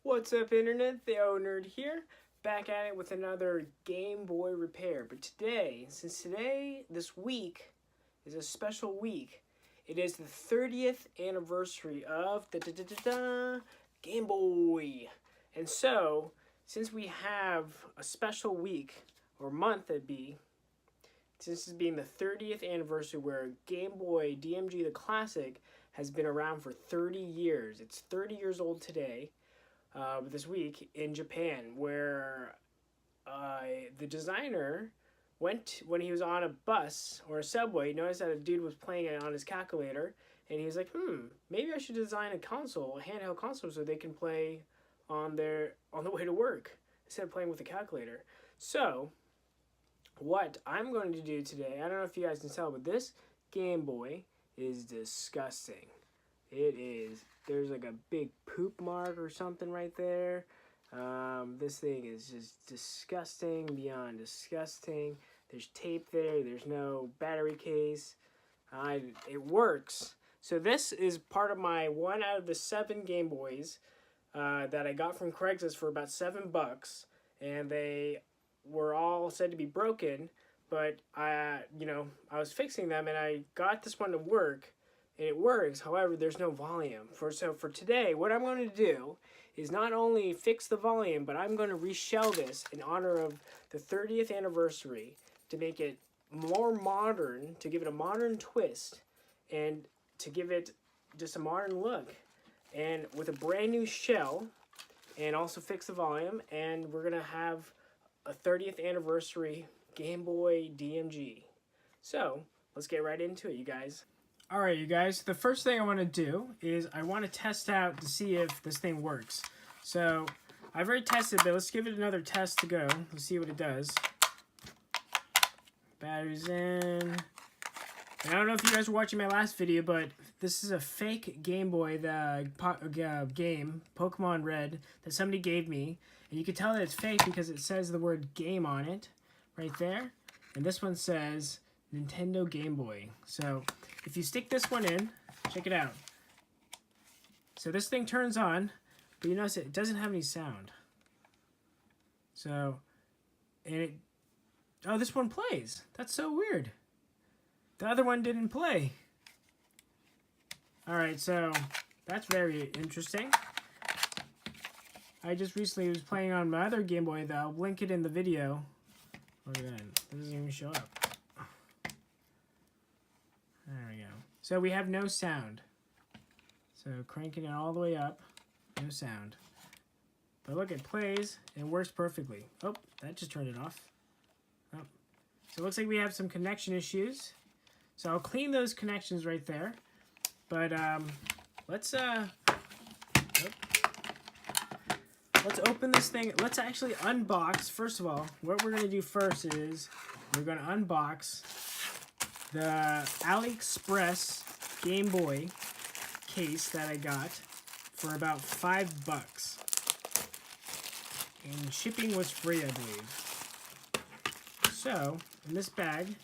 What's up, Internet? The O Nerd here, back at it with another Game Boy repair. But today, this week, is a special week. It is the 30th anniversary of Game Boy. And so, since we have a special week, or month it'd be, since this being the 30th anniversary where Game Boy DMG the Classic has been around for 30 years. It's 30 years old today. This week in Japan, where the designer went when he was on a bus or a subway. He noticed that a dude was playing it on his calculator, and he was like, maybe I should design a handheld console, so they can play on the way to work instead of playing with a calculator. So, what I'm going to do today, I don't know if you guys can tell, but this Game Boy is disgusting. It is. There's like a big poop mark or something right there. This thing is just disgusting beyond disgusting. There's tape there. There's no battery case. It works. So this is part of my 1 out of the 7 Game Boys that I got from Craigslist for about $7, and they were all said to be broken. But I was fixing them, and I got this one to work. And it works, however, there's no volume. So for today, what I'm going to do is not only fix the volume, but I'm going to reshell this in honor of the 30th anniversary to make it more modern, to give it a modern twist, and to give it just a modern look. And with a brand new shell, and also fix the volume, and we're going to have a 30th anniversary Game Boy DMG. So, let's get right into it, you guys. Alright, you guys, the first thing I want to do is I want to test out to see if this thing works. So, I've already tested it, but let's give it another test to go. Let's see what it does. Batteries in. And I don't know if you guys were watching my last video, but this is a fake Game Boy game, Pokemon Red, that somebody gave me. And you can tell that it's fake because it says the word game on it, right there. And this one says Nintendo Game Boy. So, if you stick this one in, check it out. So this thing turns on, but you notice it doesn't have any sound. So, oh, this one plays. That's so weird. The other one didn't play. Alright, so that's very interesting. I just recently was playing on my other Game Boy, though. I'll link it in the video. Look at that. It doesn't even show up. There we go. So we have no sound. So cranking it all the way up, no sound. But look, it plays and works perfectly. Oh, that just turned it off. Oh. So it looks like we have some connection issues. So I'll clean those connections right there. But let's open this thing. Let's actually unbox. First of all, what we're gonna do first is we're gonna unbox the AliExpress Game Boy case that I got for about $5. And shipping was free, I believe. So, in this bag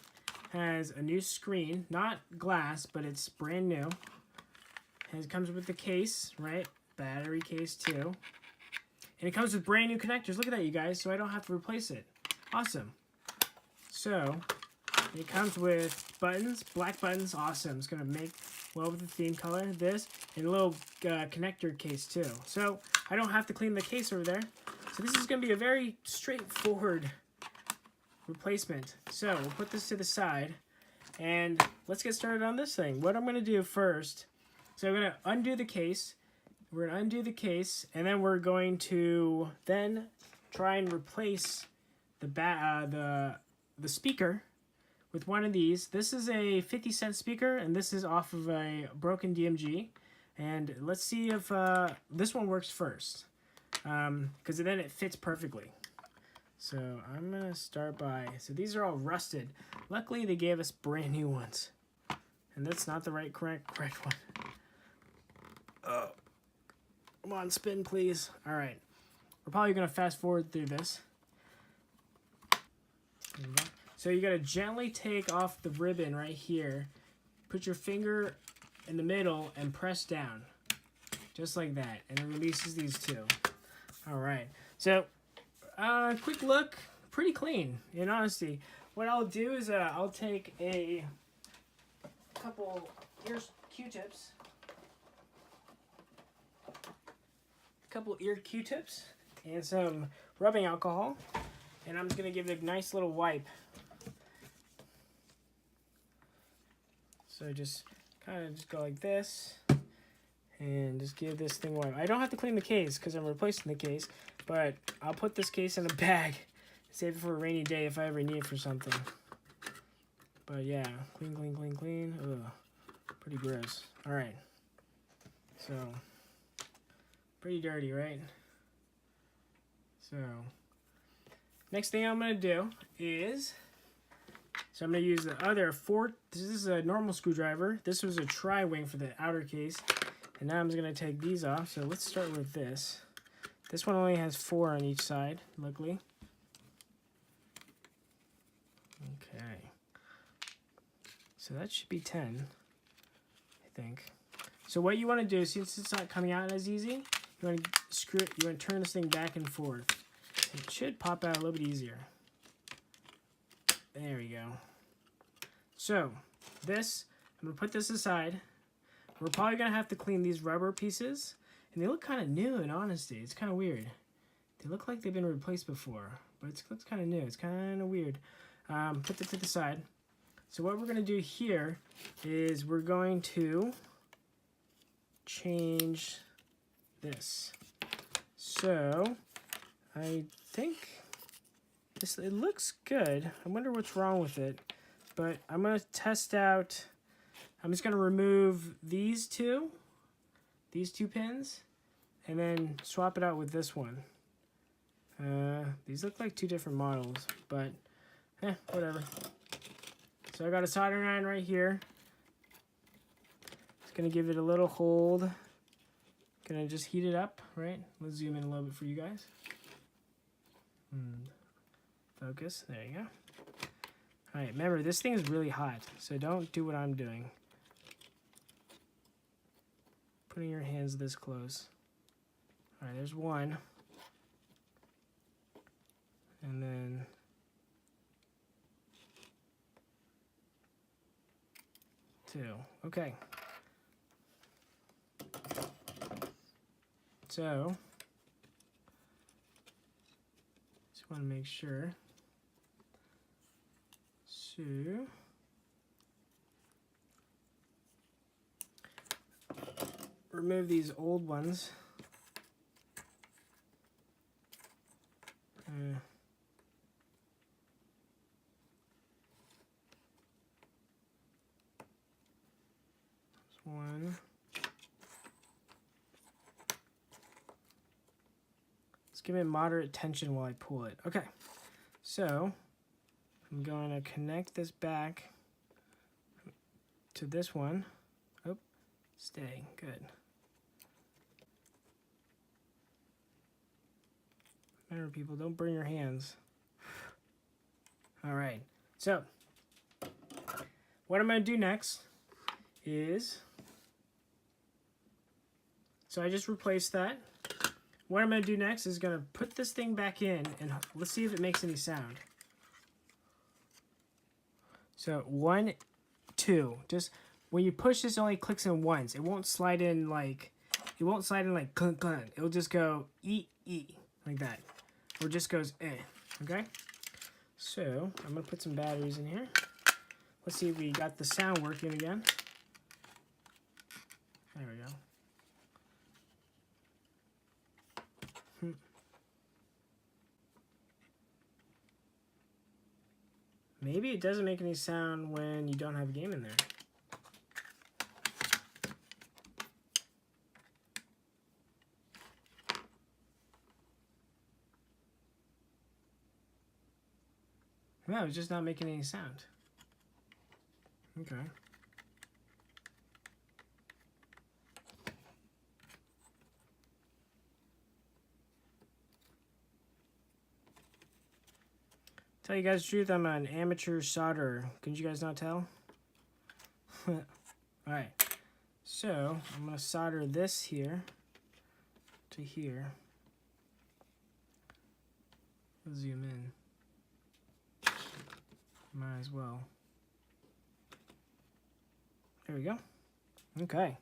has a new screen, not glass, but it's brand new. And it comes with the case, right? Battery case too. And it comes with brand new connectors. Look at that, you guys, so I don't have to replace it. Awesome. So, it comes with buttons, black buttons, awesome. It's going to make well with the theme color, this, and a little connector case too. So, I don't have to clean the case over there. So, this is going to be a very straightforward replacement. So, we'll put this to the side, and let's get started on this thing. What I'm going to do first, so I'm going to undo the case. We're going to undo the case, and then we're going to then try and replace the speaker with one of these. This is a 50-cent speaker, and this is off of a broken DMG. And let's see if this one works first, because then it fits perfectly. So I'm going to start by, so these are all rusted. Luckily, they gave us brand new ones. And that's not the correct one. Oh. Come on, spin, please. All right. We're probably going to fast forward through this. So you got to gently take off the ribbon right here. Put your finger in the middle and press down. Just like that. And it releases these two. All right. So, quick look, pretty clean, in honesty. What I'll do is I'll take a couple ear Q-tips. And some rubbing alcohol. And I'm just going to give it a nice little wipe. So just kind of just go like this. And just give this thing a wipe. I don't have to clean the case because I'm replacing the case. But I'll put this case in a bag. Save it for a rainy day if I ever need it for something. But yeah, clean. Ugh, pretty gross. All right. So, pretty dirty, right? So, next thing I'm going to do is, so I'm going to use the other this is a normal screwdriver. This was a tri-wing for the outer case. And now I'm just going to take these off. So let's start with this. This one only has 4 on each side, luckily. Okay. So that should be 10, I think. So what you want to do, since it's not coming out as easy, you want to screw it, you want to turn this thing back and forth. It should pop out a little bit easier. There we go. So, this, I'm going to put this aside. We're probably going to have to clean these rubber pieces. And they look kind of new, in honesty. It's kind of weird. They look like they've been replaced before. But it looks kind of new. It's kind of weird. Put that to the side. So what we're going to do here is we're going to change this. So I think it looks good. I wonder what's wrong with it. But I'm going to test out. I'm just going to remove these two pins and then swap it out with this one. These look like 2 different models, but whatever. So I got a soldering iron right here. Just gonna give it a little hold. Gonna just heat it up, right? Let's zoom in a little bit for you guys. Focus, there you go. All right, remember, this thing is really hot, so don't do what I'm doing. Putting your hands this close. All right, there's one. And then two. Okay. So, just want to make sure. So, remove these old ones. One. Let's give it moderate tension while I pull it. Okay, so I'm going to connect this back to this one. Oh, stay, good. Remember, people, don't burn your hands. All right, so what I'm going to do next is, so I just replaced that. What I'm going to do next is going to put this thing back in and let's see if it makes any sound. So 1, 2, just when you push this, it only clicks in once. It won't slide in like clunk clunk. It'll just go e like that, or just goes okay. So I'm gonna put some batteries in here. Let's see if we got the sound working again. There we go. Maybe it doesn't make any sound when you don't have a game in there. No, it's just not making any sound. Okay. Tell you guys the truth, I'm an amateur solderer. Couldn't you guys not tell? Alright, so I'm going to solder this here to here. Zoom in. Might as well. There we go. Okay.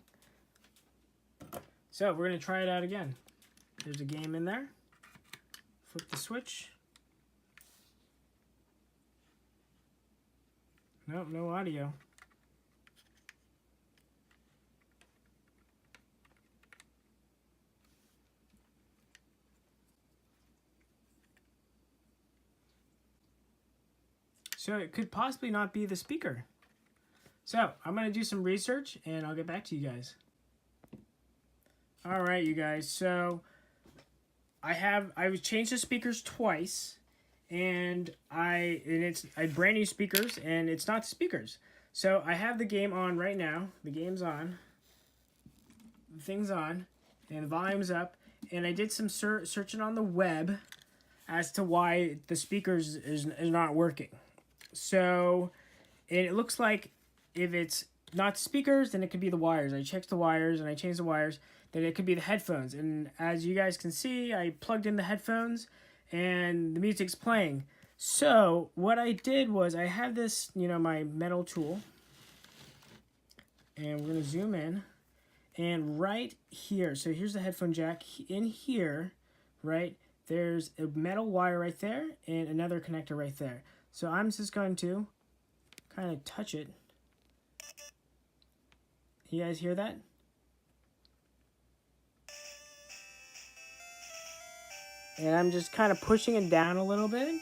So we're going to try it out again. There's a game in there. Flip the switch. Nope, no audio. So it could possibly not be the speaker. So I'm going to do some research and I'll get back to you guys. All right, you guys. So I've changed the speakers twice, and I brand new speakers, and it's not the speakers. So I have the game on right now. The game's on. The thing's on, and the volume's up. And I did some searching on the web as to why the speakers is not working. So it looks like if it's not speakers, then it could be the wires. I checked the wires and I changed the wires. Then it could be the headphones. And as you guys can see, I plugged in the headphones and the music's playing. So what I did was I have this, my metal tool. And we're going to zoom in. And right here, so here's the headphone jack. In here, right, there's a metal wire right there and another connector right there. So I'm just going to kind of touch it. You guys hear that? And I'm just kind of pushing it down a little bit.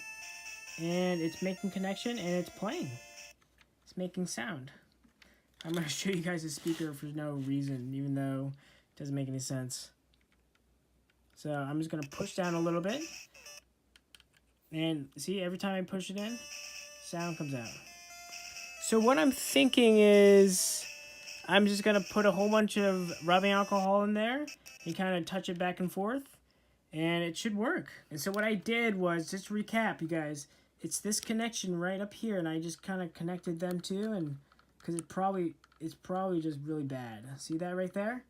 And it's making connection and it's playing. It's making sound. I'm going to show you guys the speaker for no reason, even though it doesn't make any sense. So I'm just going to push down a little bit. And see, every time I push it in, sound comes out. So what I'm thinking is I'm just going to put a whole bunch of rubbing alcohol in there and kind of touch it back and forth. And it should work. And so what I did was, just to recap, you guys, it's this connection right up here. And I just kind of connected them two. And because it's probably just really bad. See that right there?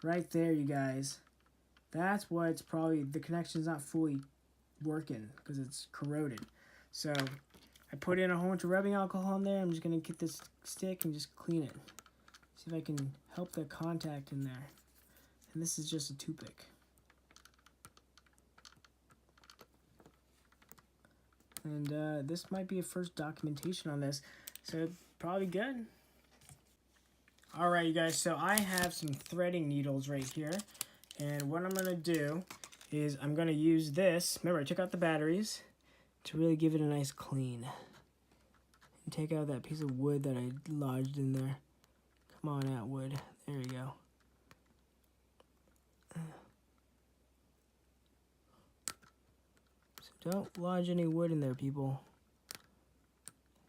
Right there, you guys. That's why it's probably, the connection's not fully working because it's corroded. So I put in a whole bunch of rubbing alcohol in there. I'm just going to get this stick and just clean it. See if I can help the contact in there. And this is just a toothpick. And this might be a first documentation on this. So probably good. Alright, you guys. So I have some threading needles right here. And what I'm going to do is I'm going to use this. Remember, I took out the batteries to really give it a nice clean. And take out that piece of wood that I lodged in there. Come on out, wood. There you go. So don't lodge any wood in there, people.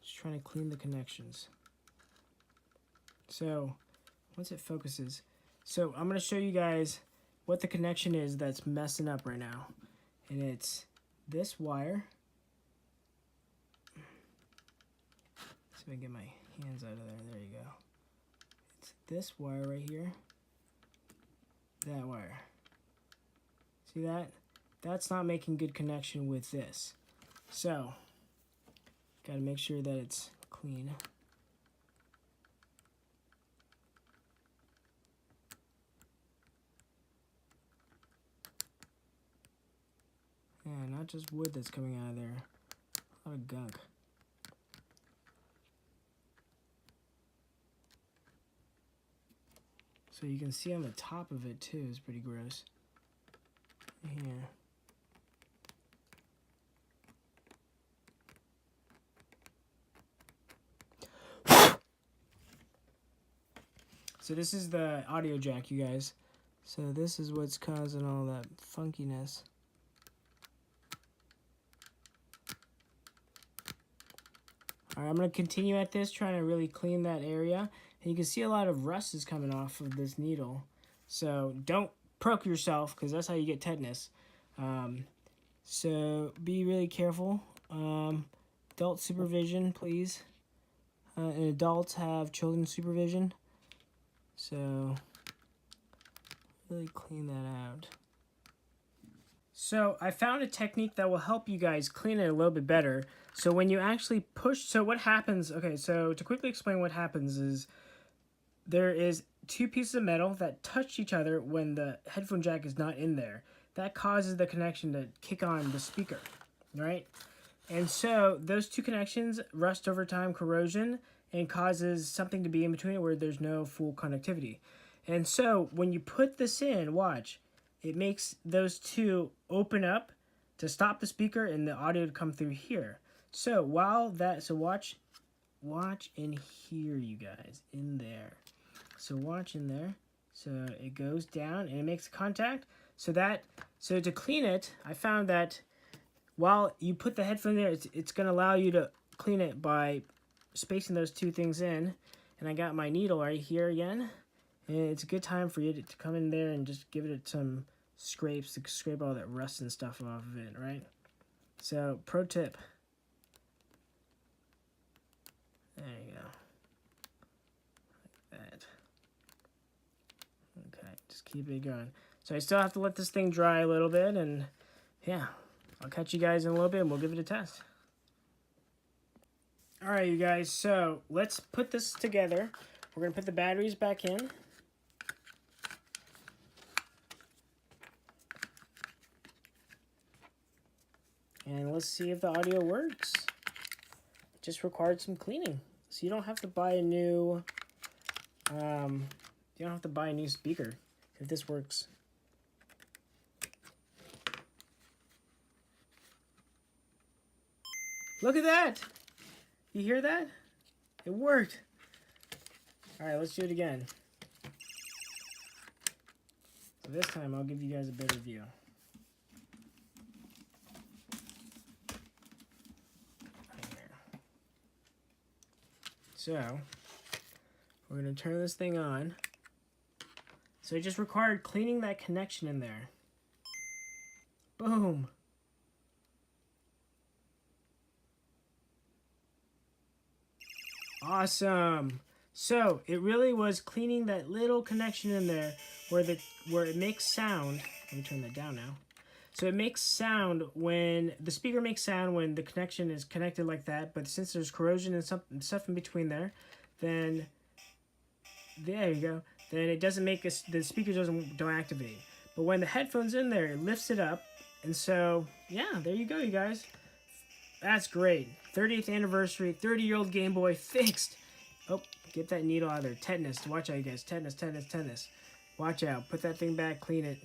Just trying to clean the connections. So, once it focuses. So, I'm going to show you guys what the connection is that's messing up right now. And it's this wire. See if I can get my hands out of there. There you go. It's this wire right here. That wire. See that? That's not making good connection with this. So, gotta make sure that it's clean. Yeah, not just wood that's coming out of there. A lot of gunk. So you can see on the top of it too, is pretty gross. Here. So this is the audio jack, you guys. So this is what's causing all that funkiness. Alright, I'm going to continue at this, trying to really clean that area. And you can see a lot of rust is coming off of this needle. So don't poke yourself, because that's how you get tetanus. So be really careful. Adult supervision, please. And adults have children's supervision. So really clean that out. So I found a technique that will help you guys clean it a little bit better. So when you actually push, so what happens, okay, so to quickly explain what happens is there is two pieces of metal that touch each other when the headphone jack is not in there. That causes the connection to kick on the speaker, right? And so those two connections rust over time, corrosion, and causes something to be in between where there's no full connectivity. And so when you put this in, watch, it makes those two open up to stop the speaker and the audio to come through here. So watch in here, you guys, in there. So watch in there. So it goes down and it makes contact. So to clean it, I found that while you put the headphone there, it's going to allow you to clean it by spacing those two things in. And I got my needle right here again. And it's a good time for you to come in there and just give it some scrapes to scrape all that rust and stuff off of it, right? So, pro tip. There you go. Like that. Okay, just keep it going. So I still have to let this thing dry a little bit, and yeah, I'll catch you guys in a little bit and we'll give it a test. Alright, you guys, so let's put this together. We're going to put the batteries back in. And let's see if the audio works. It just required some cleaning. So you don't have to buy a new speaker if this works. Look at that! You hear that? It worked. Alright, let's do it again. So this time I'll give you guys a better view. So, we're going to turn this thing on. So it just required cleaning that connection in there. Boom. Awesome. So it really was cleaning that little connection in there where it makes sound. Let me turn that down now. So it makes sound when the speaker makes sound when the connection is connected like that. But since there's corrosion and stuff in between there, then there you go. Then it doesn't make the speaker don't activate. But when the headphone's in there, it lifts it up. And so yeah, there you go, you guys. That's great. 30th anniversary, 30-year-old Game Boy fixed. Oh, get that needle out of there. Tetanus. Watch out, you guys. Tetanus. Watch out. Put that thing back. Clean it.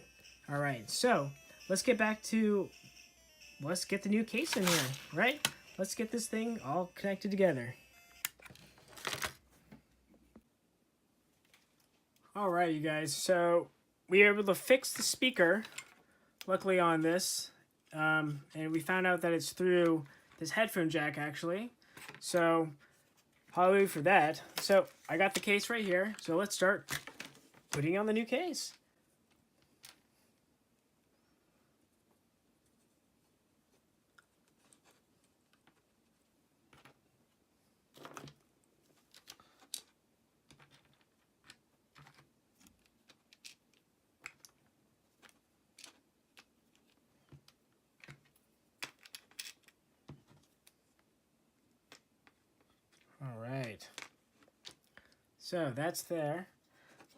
All right. So let's get the new case in here, right? Let's get this thing all connected together. All right, you guys. So we were able to fix the speaker, luckily on this, and we found out that it's through this headphone jack actually. So hallelujah for that. So I got the case right here. So let's start putting on the new case. Alright, so that's there.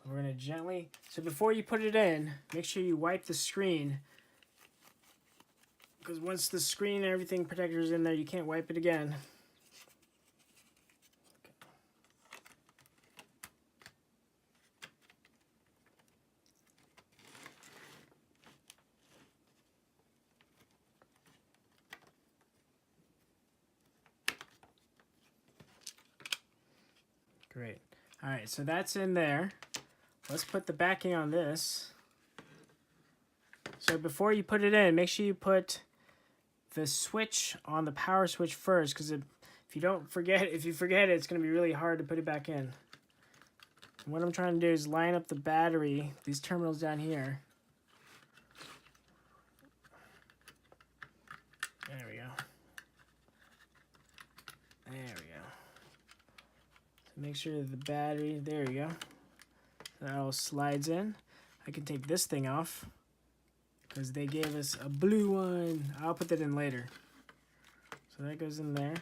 We're going to gently, so before you put it in, make sure you wipe the screen, because once the screen and everything protector is in there, you can't wipe it again. Great. Alright, so that's in there. Let's put the backing on this. So before you put it in, make sure you put the switch on the power switch first, because if you forget it, it's going to be really hard to put it back in. And what I'm trying to do is line up the battery, these terminals down here. There we go. There we go. Make sure that the battery, there you go. That all slides in. I can take this thing off. because they gave us a blue one. I'll put that in later. So that goes in there.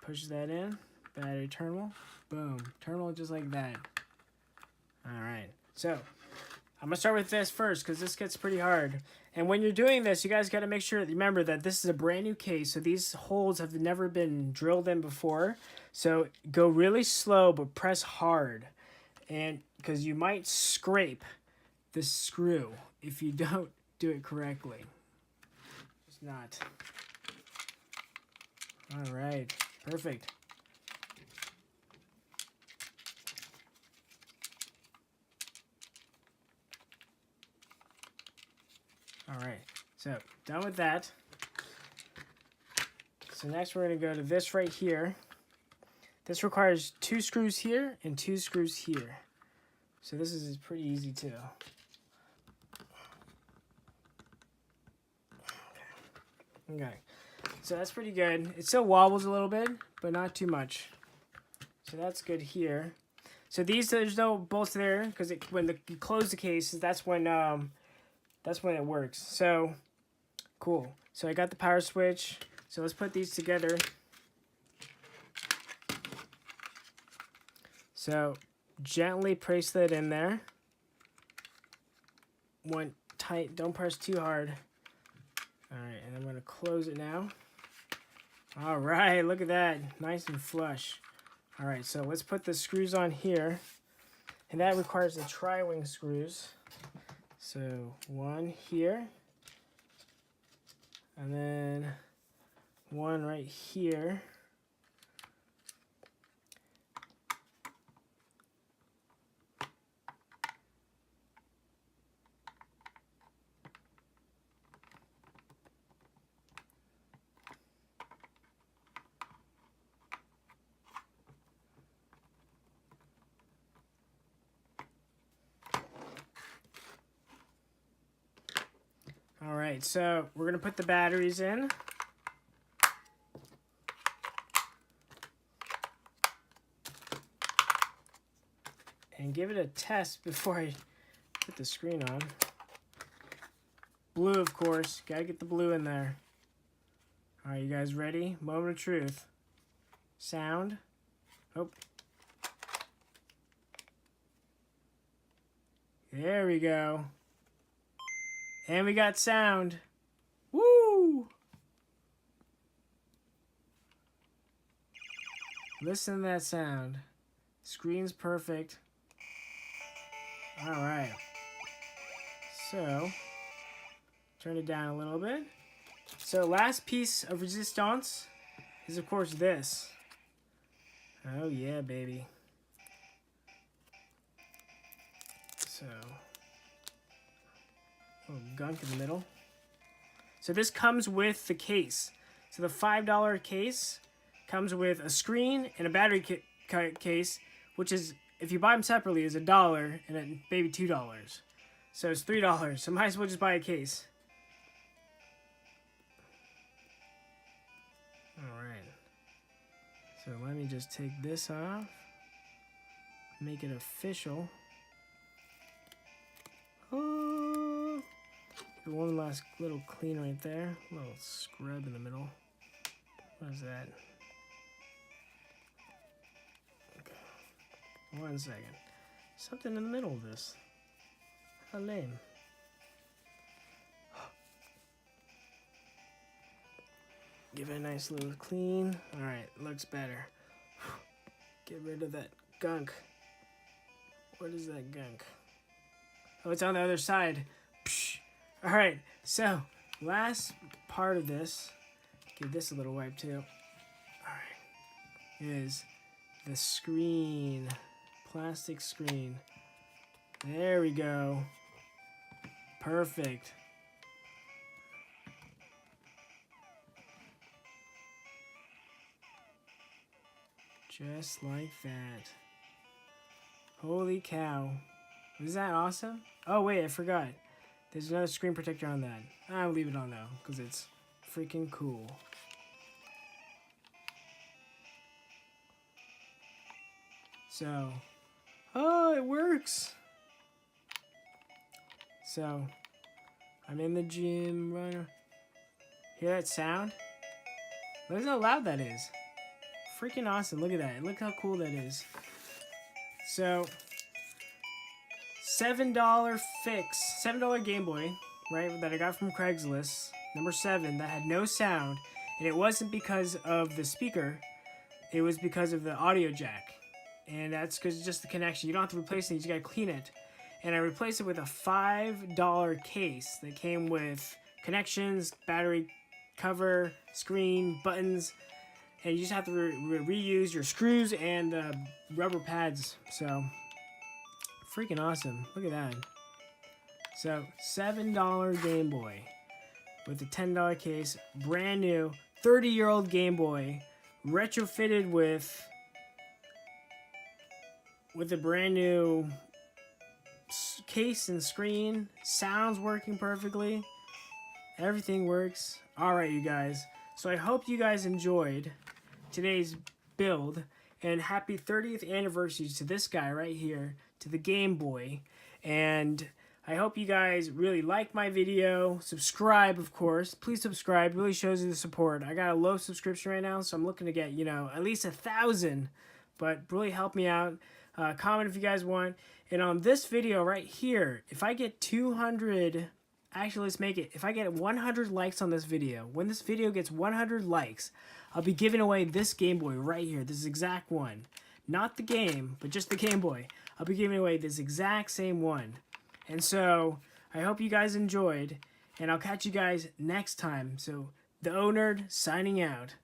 Push that in. Battery terminal. Boom. Terminal just like that. Alright. So, I'm going to start with this first because this gets pretty hard. And when you're doing this, you guys got to make sure, remember that this is a brand new case. So these holes have never been drilled in before. So go really slow, but press hard. And because you might scrape the screw if you don't do it correctly. It's not. Alright. Perfect. Alright, so done with that. So next we're going to go to this right here. This requires 2 screws here and 2 screws here. So this is pretty easy too. Okay, so that's pretty good. It still wobbles a little bit, but not too much. So that's good here. So these, there's no bolts there because when you close the case, that's when it works. So cool. So I got the power switch. So let's put these together. So gently place that in there. One tight, don't press too hard. Alright, and I'm going to close it now. Alright, look at that. Nice and flush. Alright, so let's put the screws on here. And that requires the tri-wing screws. So one here. And then one right here. Alright, so we're going to put the batteries in. And give it a test before I put the screen on. Blue, of course. Gotta get the blue in there. Alright, you guys ready? Moment of truth. Sound. Oh. There we go. And we got sound. Woo! Listen to that sound. Screen's perfect. Alright. So, turn it down a little bit. So, last piece of resistance is, of course, this. Oh, yeah, baby. So, little gunk in the middle. So this comes with the case. So the $5 case comes with a screen and a battery case, which is, if you buy them separately, is $1 and then maybe $2. So it's $3. So might as well just buy a case. Alright. So let me just take this off. Make it official. Oh. One last little clean right there. A little scrub in the middle. What is that? Okay. 1 second. Something in the middle of this. How lame. Give it a nice little clean. Alright, looks better. Get rid of that gunk. What is that gunk? Oh, it's on the other side. Psh. Alright, so last part of this, give this a little wipe too. Alright, is the screen. Plastic screen. There we go. Perfect. Just like that. Holy cow. Is that awesome? Oh wait, I forgot. There's another screen protector on that. I'll leave it on though, because it's freaking cool. So, oh, it works. So, I'm in the gym. Running. Hear that sound? Look how loud that is. Freaking awesome. Look at that. Look how cool that is. So, $7 fix. $7 Game Boy, right, that I got from Craigslist. Number 7, that had no sound. And it wasn't because of the speaker. It was because of the audio jack. And that's because it's just the connection. You don't have to replace it. You just got to clean it. And I replaced it with a $5 case that came with connections, battery cover, screen, buttons. And you just have to reuse your screws and rubber pads. So, freaking awesome. Look at that. So, $7 Game Boy with a $10 case. Brand new 30-year-old Game Boy. Retrofitted with a brand new case and screen. Sounds working perfectly. Everything works. Alright, you guys. So I hope you guys enjoyed today's build. And happy 30th anniversary to this guy right here. To the Game Boy. And I hope you guys really like my video. Subscribe, of course. Please subscribe. It really shows you the support. I got a low subscription right now, so I'm looking to get, you know, at least 1,000. But really help me out. Comment if you guys want. And on this video right here, if I get 200... Actually, let's make it. If I get 100 likes on this video, when this video gets 100 likes, I'll be giving away this Game Boy right here. This exact one. Not the game, but just the Game Boy. I'll be giving away this exact same one. And so, I hope you guys enjoyed. And I'll catch you guys next time. So, the Ownerd signing out.